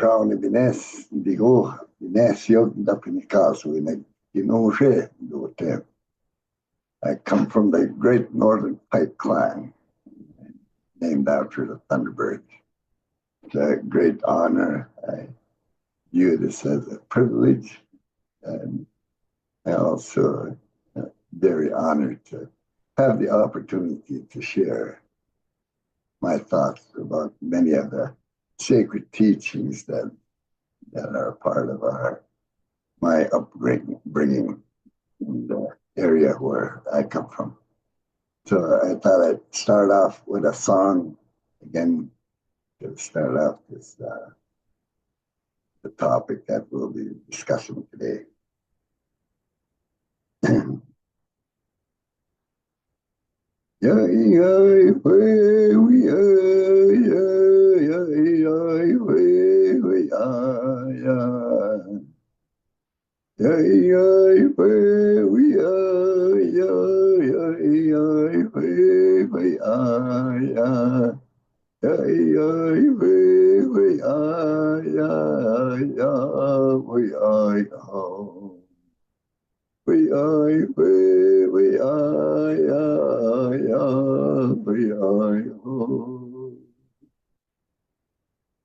Crown Bines, Digo, Inesio, Dapinicasu, in Inoshe, Dote. I come from the great Northern Pike clan, named after the Thunderbirds. It's a great honor. I view this as a privilege, and I also very honored to have the opportunity to share my thoughts about many of the sacred teachings that are part of my upbringing in the area where I come from. So I thought I'd start off with a song again to start off this the topic that we'll be discussing today.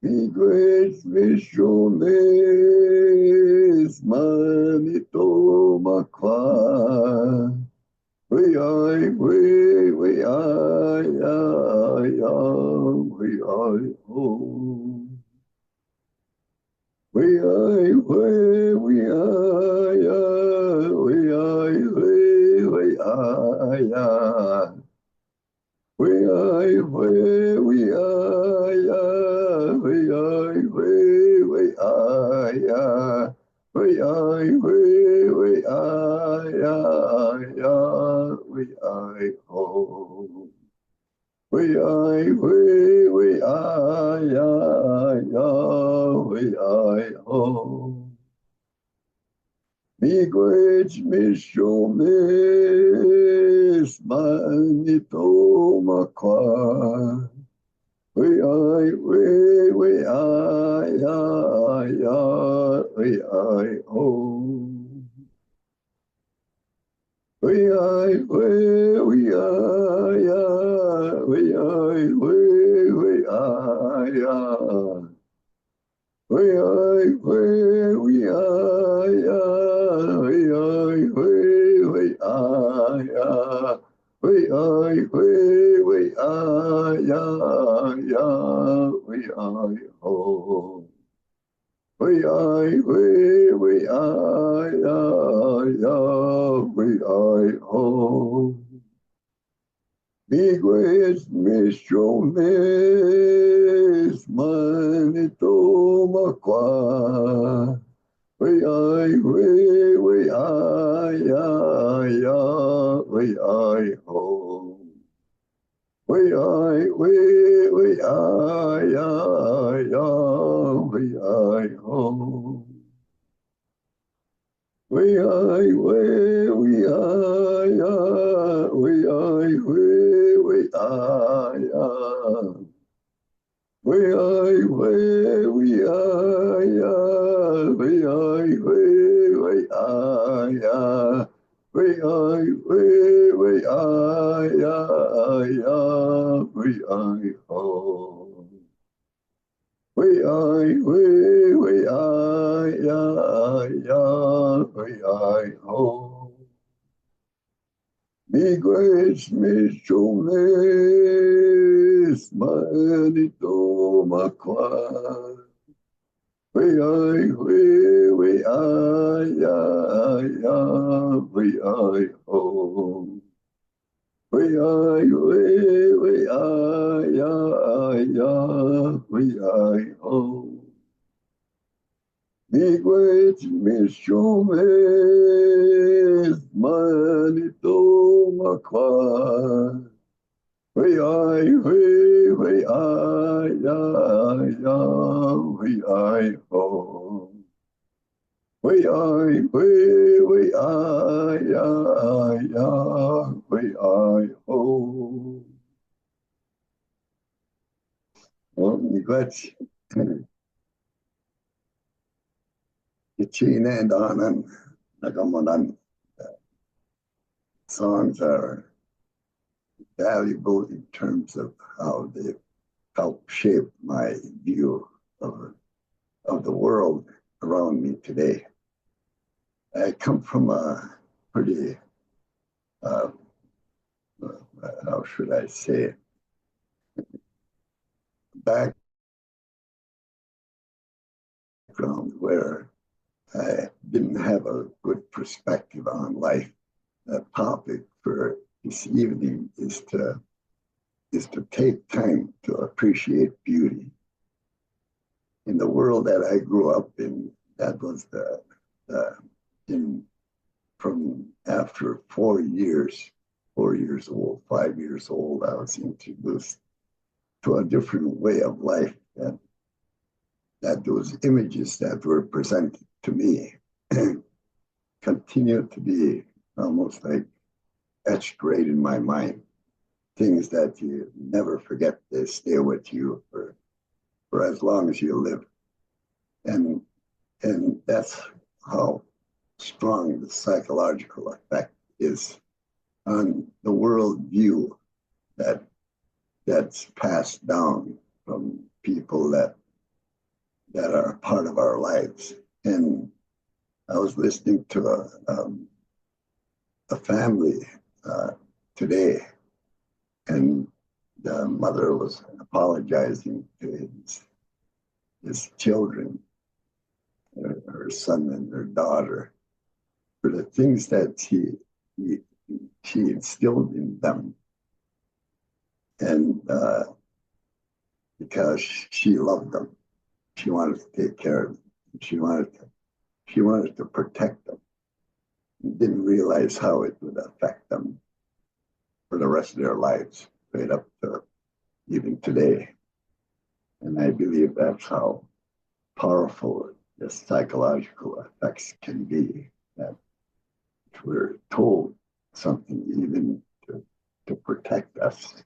Miigwech mishomes manito makwa. We I ho. We I Miigwech mishomes manito makwa. We I ho. We I Miigwech mishomes manito makwa. We I ho. We I ho. We I Miigwech mishomes manito makwa. We I ho. We I ho. Miigwech mishomes manito makwa. We I ho. We I ho. Well, Miigwech. Ichine and Anan Nagamonan songs are valuable in terms of how they help shape my view of the world around me today. I come from a pretty, how should I say, background where I didn't have a good perspective on life. The topic for this evening is to take time to appreciate beauty. In the world that I grew up in, that was from after 4 years old, 5 years old, I was introduced to a different way of life that those images that were presented to me continue to be almost like etched right in my mind. Things that you never forget, they stay with you for as long as you live. And that's how strong the psychological effect is on the world view that's passed down from people that are part of our lives. And I was listening to a family today, and the mother was apologizing to his children, her son and her daughter, for the things that she instilled in them. And because she loved them, she wanted to take care of them. She wanted to protect them. And didn't realize how it would affect them for the rest of their lives, right up to even today. And I believe that's how powerful the psychological effects can be, that we're told something even to protect us,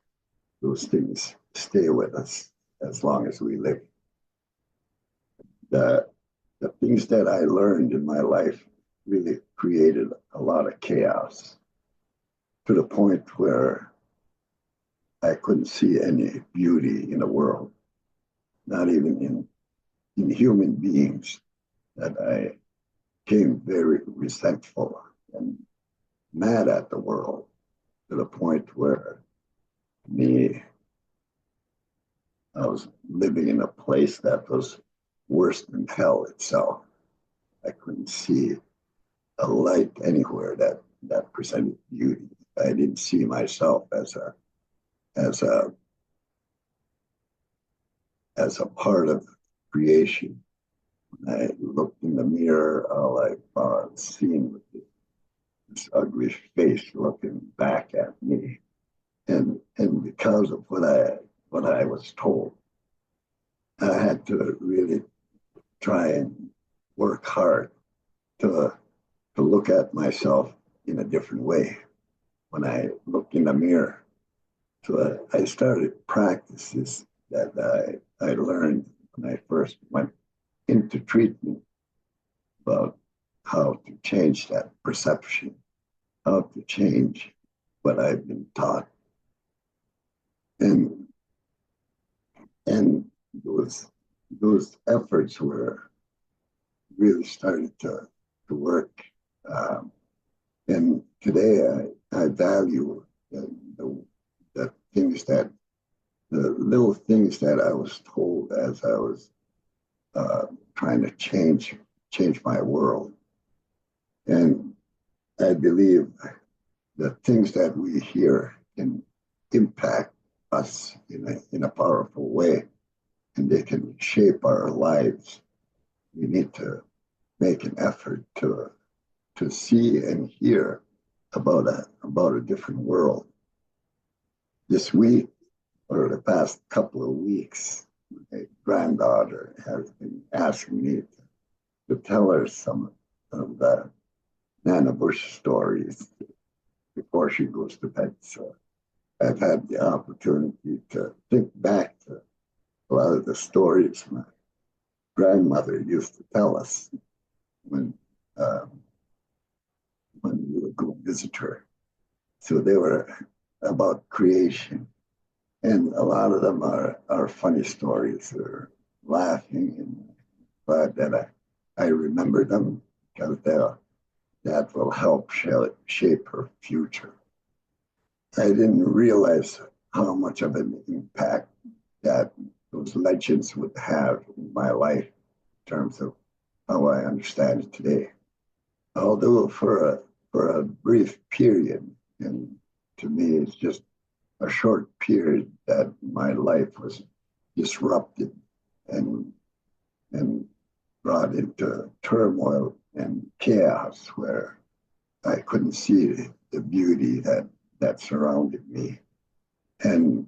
those things stay with us as long as we live. The things that I learned in my life really created a lot of chaos, to the point where I couldn't see any beauty in the world, not even in human beings, that I became very resentful and mad at the world, to the point where I was living in a place that was worse than hell itself. I couldn't see a light anywhere that presented beauty. I didn't see myself as a part of creation. When I looked in the mirror, all I seen was this ugly face looking back at me. And because of what I was told, I had to really try and work hard to look at myself in a different way when I looked in the mirror. So I started practices that I learned when I first went into treatment, about how to change that perception, how to change what I've been taught. And those efforts were really started to work. And today I value the things the little things that I was told as I was trying to change my world. And I believe the things that we hear can impact us in a powerful way, and they can shape our lives. We need to make an effort to see and hear about a different world. This week, or the past couple of weeks, my granddaughter has been asking me to tell her some of the Nana Bush stories before she goes to bed. So I've had the opportunity to think back to a lot of the stories my grandmother used to tell us. when uh, when we would go visit her. So they were about creation. And a lot of them are funny stories or laughing. And glad that I remember them because that will help shape her future. I didn't realize how much of an impact that those legends would have in my life in terms of how I understand it today. Although for a brief period, and to me it's just a short period that my life was disrupted and and brought into turmoil and chaos where I couldn't see the beauty that surrounded me. And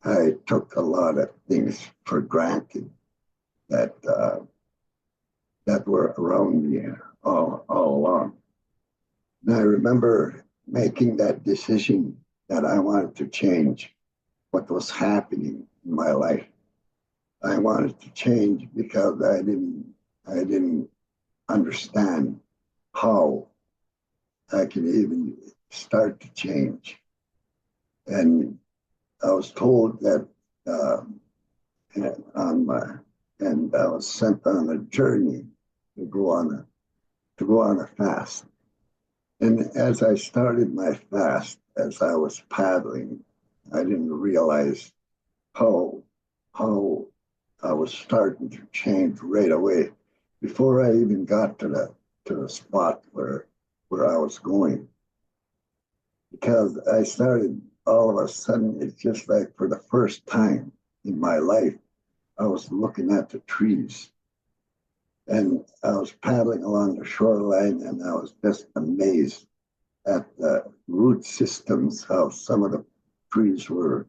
I took a lot of things for granted that that were around me all along. And I remember making that decision that I wanted to change what was happening in my life. I wanted to change because I didn't understand how I can even start to change. And I was told that on my and I was sent on a journey to go on a fast. And as I started my fast, as I was paddling, I didn't realize how how I was starting to change right away before I even got to the spot where I was going. Because I started all of a sudden, it's just like for the first time in my life, I was looking at the trees and I was paddling along the shoreline and I was just amazed at the root systems, how some of the trees were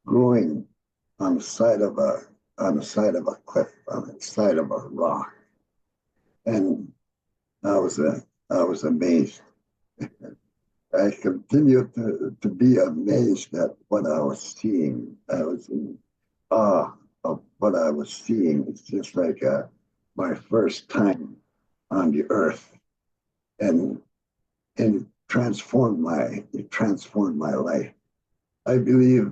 growing on the side of a cliff, on the side of a rock. And I was amazed. I continued to be amazed at what I was seeing. I was in awe of what I was seeing. It's just like my first time on the earth, and it transformed my life. I believe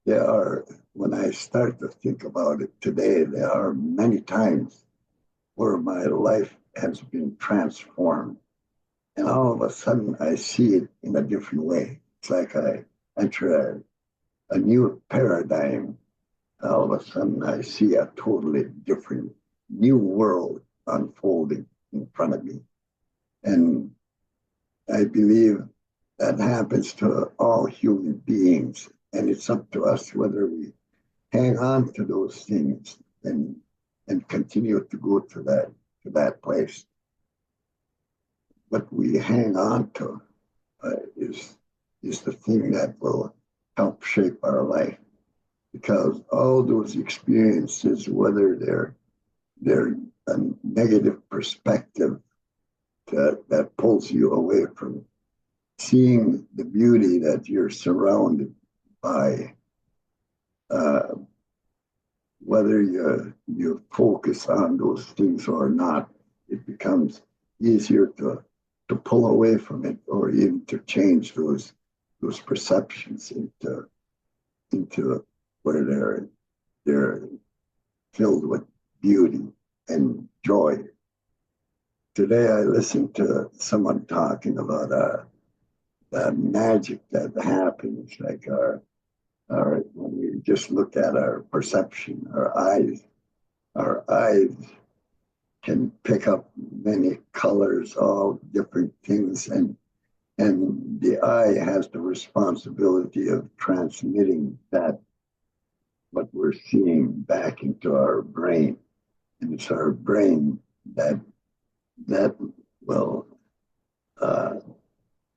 there are, when I start to think about it today, there are many times where my life has been transformed. And all of a sudden, I see it in a different way. It's like I enter a new paradigm. All of a sudden, I see a totally different new world unfolding in front of me. And I believe that happens to all human beings. And it's up to us whether we hang on to those things and continue to go to that place. What we hang on to is the thing that will help shape our life. Because all those experiences, whether they're a negative perspective that pulls you away from seeing the beauty that you're surrounded by, whether you focus on those things or not, it becomes easier to pull away from it or even to change those perceptions into where they're filled with beauty and joy. Today I listened to someone talking about the magic that happens, like our when we just look at our perception, our eyes can pick up many colors, all different things, and the eye has the responsibility of transmitting that what we're seeing back into our brain, and it's our brain that will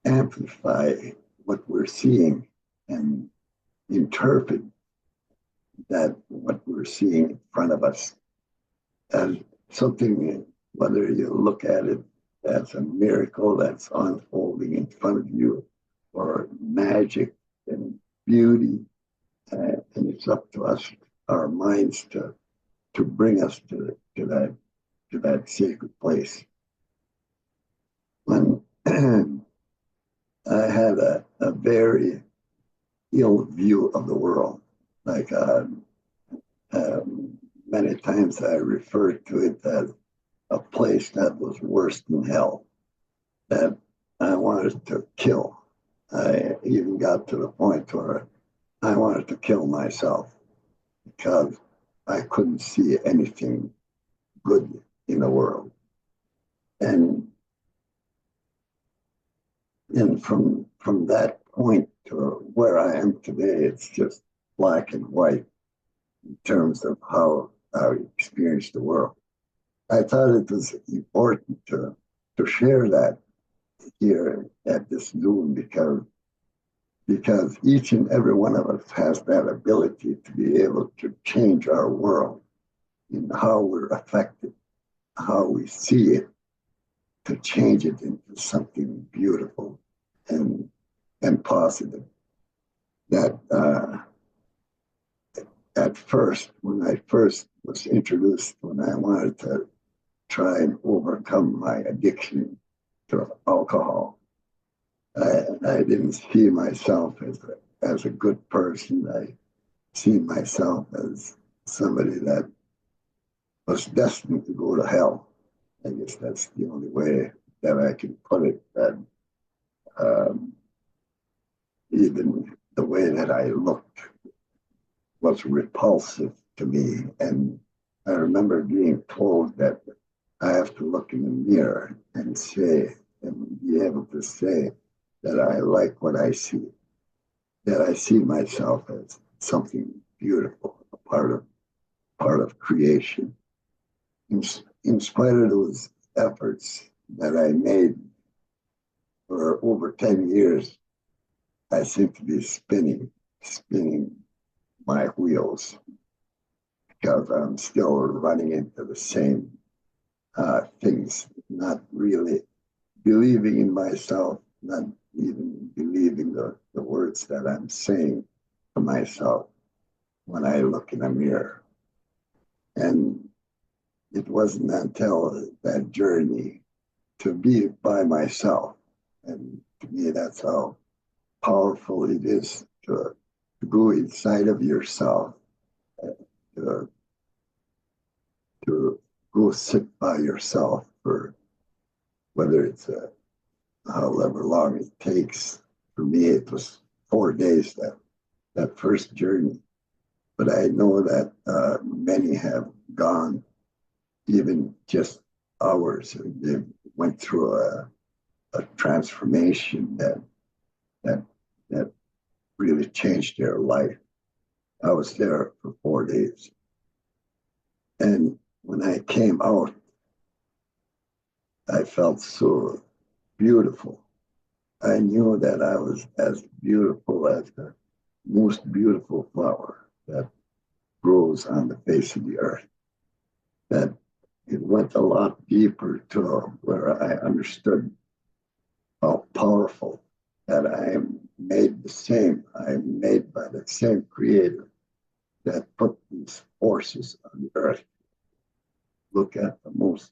amplify what we're seeing and interpret that what we're seeing in front of us as something, whether you look at it as a miracle that's unfolding in front of you or magic and beauty. And it's up to us, our minds, to bring us to that sacred place. I had a very ill view of the world. Like many times I referred to it as a place that was worse than hell, that I wanted to kill. I even got to the point where I wanted to kill myself because I couldn't see anything good in the world. And from that point to where I am today, it's just black and white in terms of how I experience the world. I thought it was important to share that here at this Zoom because each and every one of us has that ability to be able to change our world in how we're affected, how we see it, to change it into something beautiful and positive. That at first, when I first was introduced, when I wanted to try and overcome my addiction to alcohol, I didn't see myself as a good person. I see myself as somebody that was destined to go to hell. I guess that's the only way that I can put it. That even the way that I looked was repulsive to me. And I remember being told that I have to look in the mirror and say, and be able to say that I like what I see, that I see myself as something beautiful, a part of creation. In spite of those efforts that I made for over 10 years, I seem to be spinning my wheels because I'm still running into the same things, not really believing in myself, not even believing the words that I'm saying to myself when I look in a mirror. And it wasn't until that journey to be by myself, and to me that's how powerful it is to go inside of yourself, to go sit by yourself for whether it's however long it takes. For me, it was 4 days that first journey, but I know that many have gone even just hours. They went through a transformation that really changed their life. I was there for 4 days. And when I came out, I felt so beautiful. I knew that I was as beautiful as the most beautiful flower that grows on the face of the earth. That it went a lot deeper to where I understood how powerful that I am made the same. I am made by the same creator that put these forces on the earth. Look at the most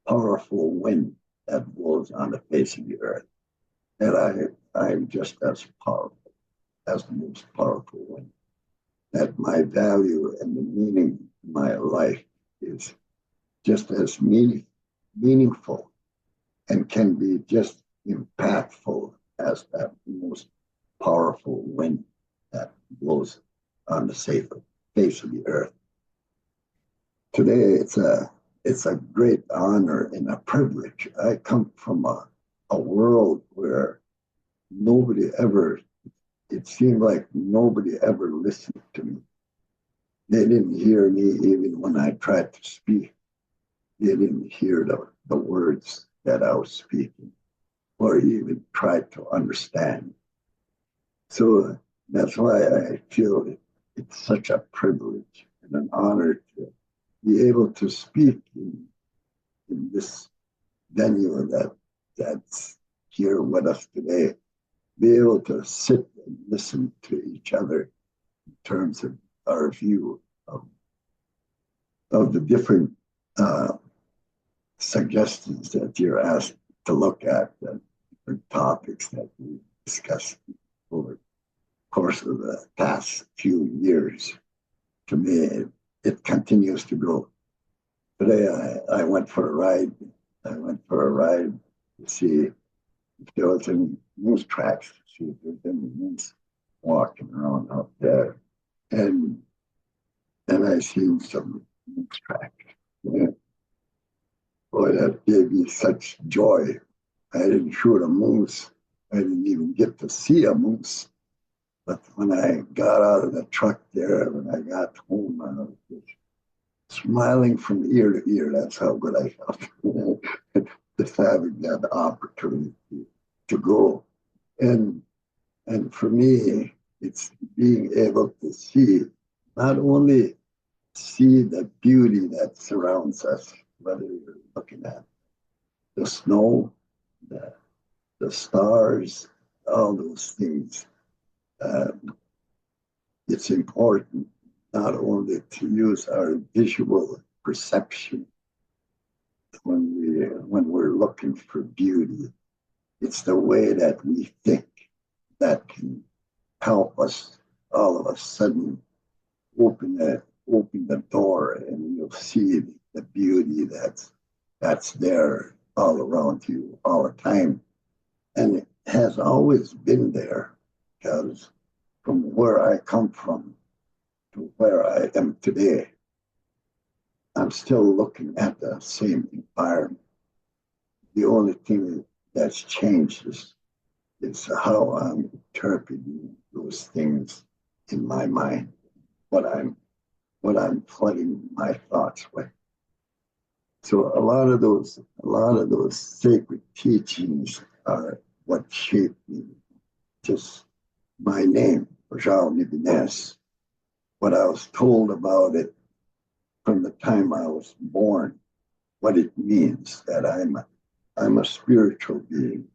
powerful wind that blows on the face of the earth. That I am just as powerful as the most powerful wind. That my value and the meaning in my life is just as meaningful and can be just impactful as that most powerful wind that blows on the face of the earth. Today, it's a great honor and a privilege. I come from a world where it seemed like nobody ever listened to me. They didn't hear me even when I tried to speak. They didn't hear the words that I was speaking or even tried to understand. So that's why I feel it's such a privilege and an honor to be able to speak in this venue that's here with us today. Be able to sit and listen to each other in terms of our view of the different suggestions that you're asked to look at. And topics that we discussed over the course of the past few years. To me, it continues to grow. Today, I went for a ride. I went for a ride to see if there was any moose tracks, to see if there's any moose walking around out there. And I seen some moose tracks. Yeah. Boy, that gave me such joy. I didn't shoot a moose. I didn't even get to see a moose. But when I got out of the truck there, when I got home, I was just smiling from ear to ear. That's how good I felt. Just having that opportunity to go. And for me, it's being able to see, not only see the beauty that surrounds us, whether you're looking at the snow, the stars, all those things. It's important not only to use our visual perception when we're looking for beauty. It's the way that we think that can help us all of a sudden open the door, and you'll see the beauty that's there all around you all the time. And it has always been there, because from where I come from to where I am today, I'm still looking at the same environment. The only thing that's changed is how I'm interpreting those things in my mind, what I'm flooding my thoughts with. So a lot of those sacred teachings are what shaped me. Just my name, Rajal Nibines, what I was told about it from the time I was born, what it means that I'm a spiritual being.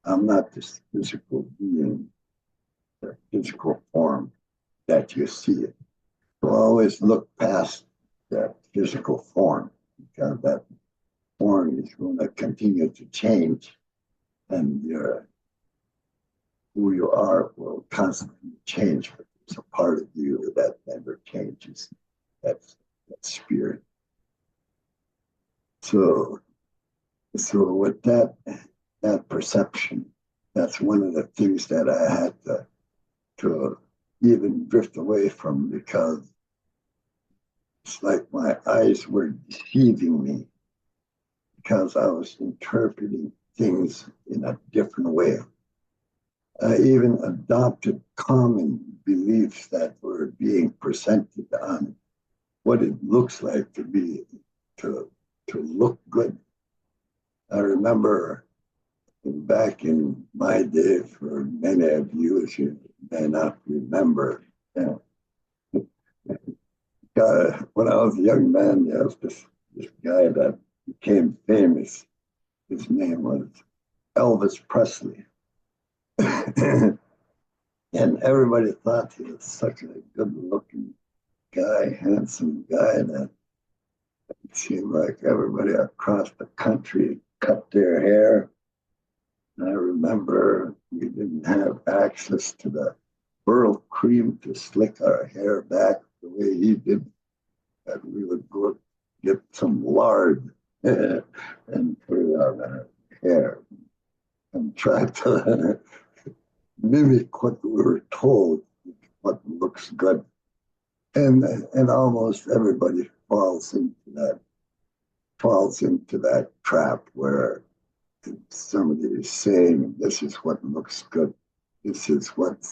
I'm not this physical being, the physical form that you see it. So always look past that physical form, because that form is going to continue to change, and who you are will constantly change. But there's a part of you that never changes. That's that spirit. So with that perception, that's one of the things that I had to even drift away from, because it's like my eyes were deceiving me, because I was interpreting things in a different way. I even adopted common beliefs that were being presented on what it looks like to look good. I remember back in my day, for many of you, as you may not remember, when I was a young man, there was this guy that became famous. His name was Elvis Presley. And everybody thought he was such a good-looking guy, handsome guy, that it seemed like everybody across the country cut their hair. And I remember we didn't have access to the burl cream to slick our hair back the way he did. And we would go get some lard and put it on our hair and try to mimic what we were told, what looks good. And almost everybody falls into that trap where somebody is saying, this is what looks good, this is what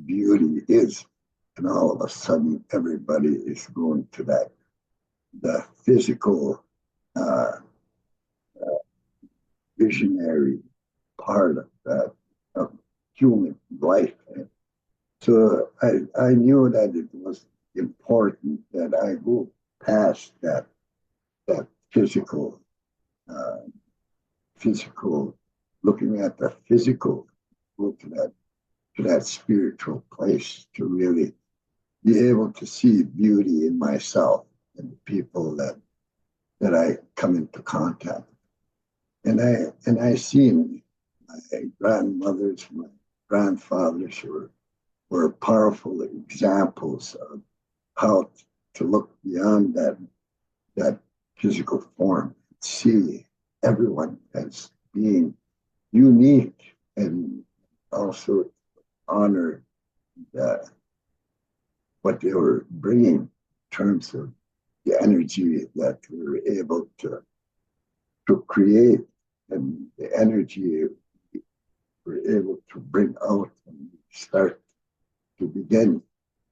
beauty is. And all of a sudden, everybody is going to the physical visionary part of that, of human life. So I knew that it was important that I go past that physical, looking at the physical, go to that spiritual place, to really be able to see beauty in myself and the people that I come into contact. And I seen my grandmothers, my grandfathers were powerful examples of how to look beyond that physical form, see everyone as being unique, and also honor what they were bringing in terms of the energy that we were able to create, and the energy we were able to bring out and start to begin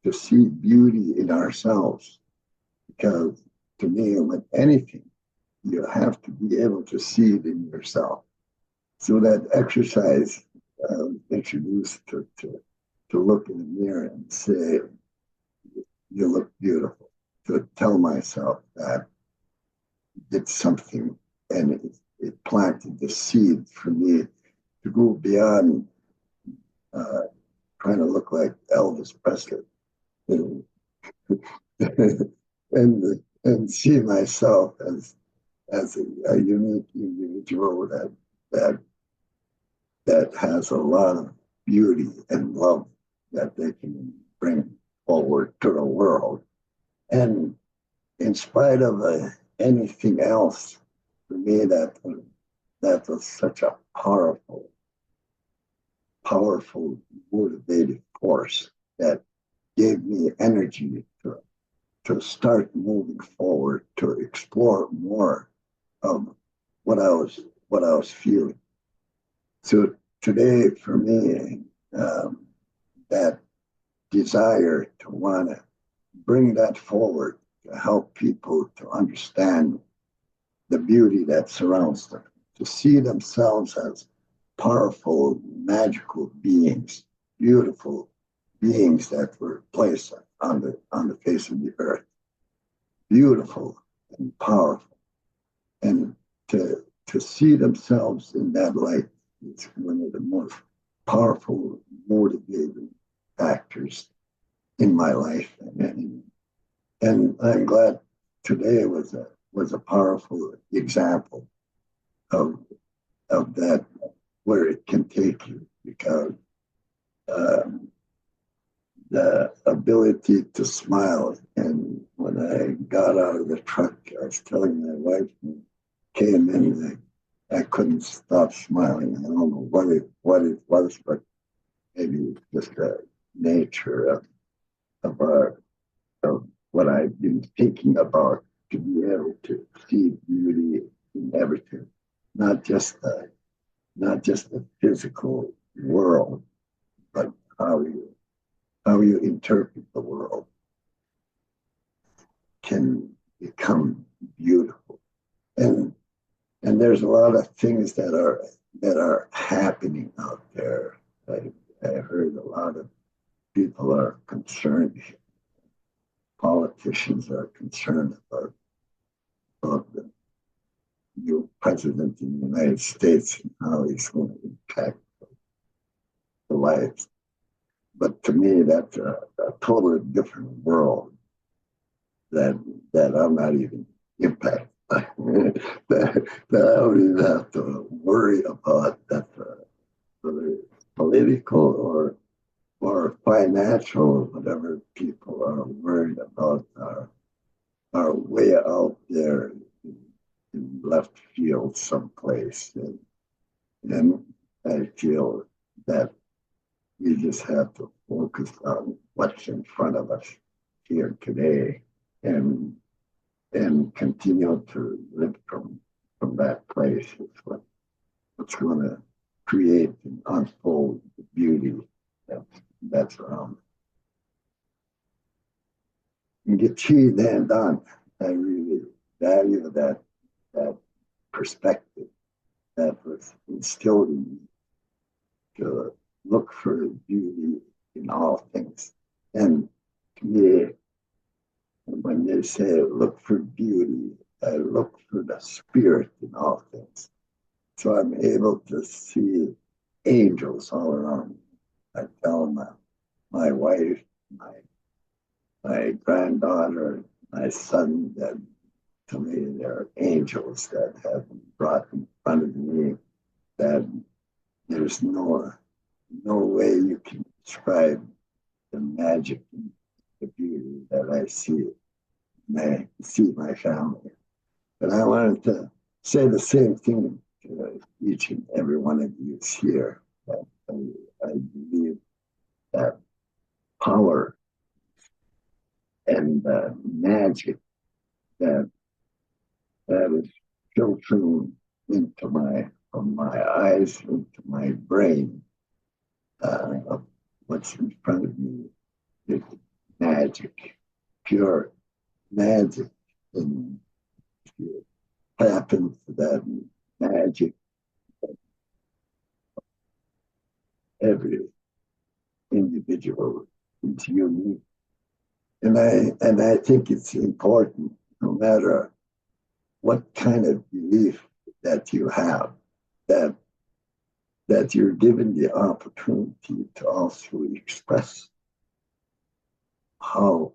to see beauty in ourselves. Because to me, with anything, you have to be able to see it in yourself. So that exercise introduced to look in the mirror and say, you look beautiful. To tell myself that did something, and it planted the seed for me to go beyond trying to look like Elvis Presley, and and see myself as a unique individual that has a lot of beauty and love that they can bring forward to the world. And in spite of anything else, for me, that was such a powerful motivating force that gave me energy to start moving forward, to explore more of what I was feeling. So today, for me, that desire to want to bring that forward, to help people to understand the beauty that surrounds them, to see themselves as powerful, magical beings, beautiful beings that were placed on the face of the earth, beautiful and powerful, and to see themselves in that light is one of the most powerful motivating factors in my life, and I'm glad today was a powerful example of that, where it can take you, because the ability to smile. And when I got out of the truck, I was telling my wife, when I came in, I couldn't stop smiling. I don't know what it was, but maybe just the nature of what I've been thinking about, to be able to see beauty in everything, not just the physical world, but how you interpret the world can become beautiful. And there's a lot of things that are happening out there. I heard a lot of people are concerned, politicians are concerned about the new president in the United States and how he's going to impact the lives. But to me, that's a totally different world that I'm not even impacted by, that I don't even have to worry about, that whether it's political or financial, whatever people are worried about are way out there in left field someplace. And I feel that we just have to focus on what's in front of us here today, and continue to live from that place. Is what's going to create and unfold the beauty that's around. And get cheated and done. I really value that perspective that was instilled in me, to look for beauty in all things. And to me, when they say look for beauty, I look for the spirit in all things. So I'm able to see angels all around me. I tell my wife, my granddaughter, my son, that to me they're angels that have been brought in front of me, that there's no way you can describe the magic and the beauty that I see when I see my family. But I wanted to say the same thing to each and every one of you here. That I believe that power and magic that is filtering into from my eyes into my brain of what's in front of me is magic, pure magic. And if you tap into that magic, every individual is unique. And I think it's important, no matter what kind of belief that you have, that you're given the opportunity to also express how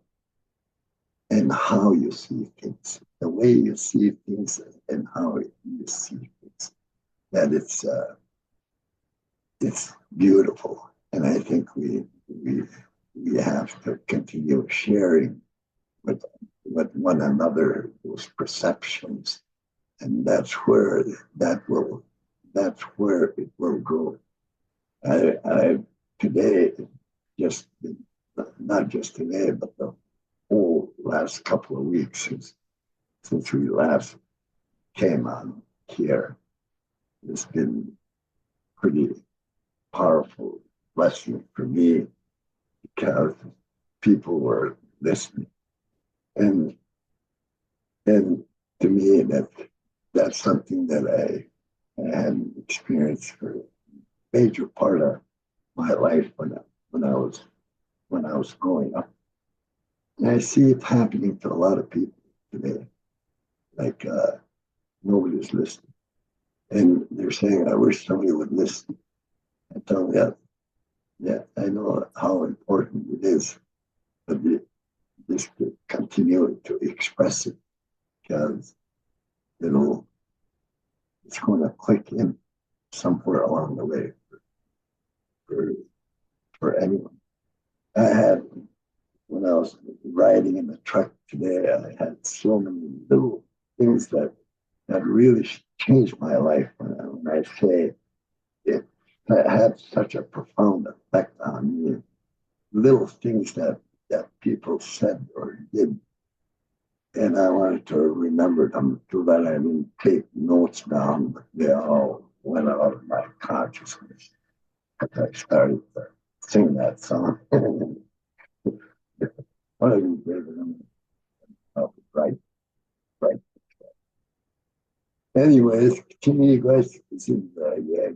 you see things, the way you see things and how you see things, that it's beautiful. And I think we have to continue sharing with one another those perceptions, and that's where it will go. I today, just not just today, but the whole last couple of weeks since we last came on here, it's been pretty powerful lesson for me because people were listening, and to me that's something that I hadn't experienced for a major part of my life when I was growing up. And I see it happening to a lot of people today. Like nobody's listening. And they're saying, I wish somebody would listen. I tell them, yeah, I know how important it is, but just to continue to express it because it's going to click in somewhere along the way for anyone. I had, when I was riding in the truck today, I had so many little things that really changed my life. When I say it had such a profound effect on me, little things that people said or did. And I wanted to remember them too bad I didn't take notes down, but they all went out of my consciousness. I started to sing that song. One of these days, I'm right. Anyways, continue, guys. This is, yeah.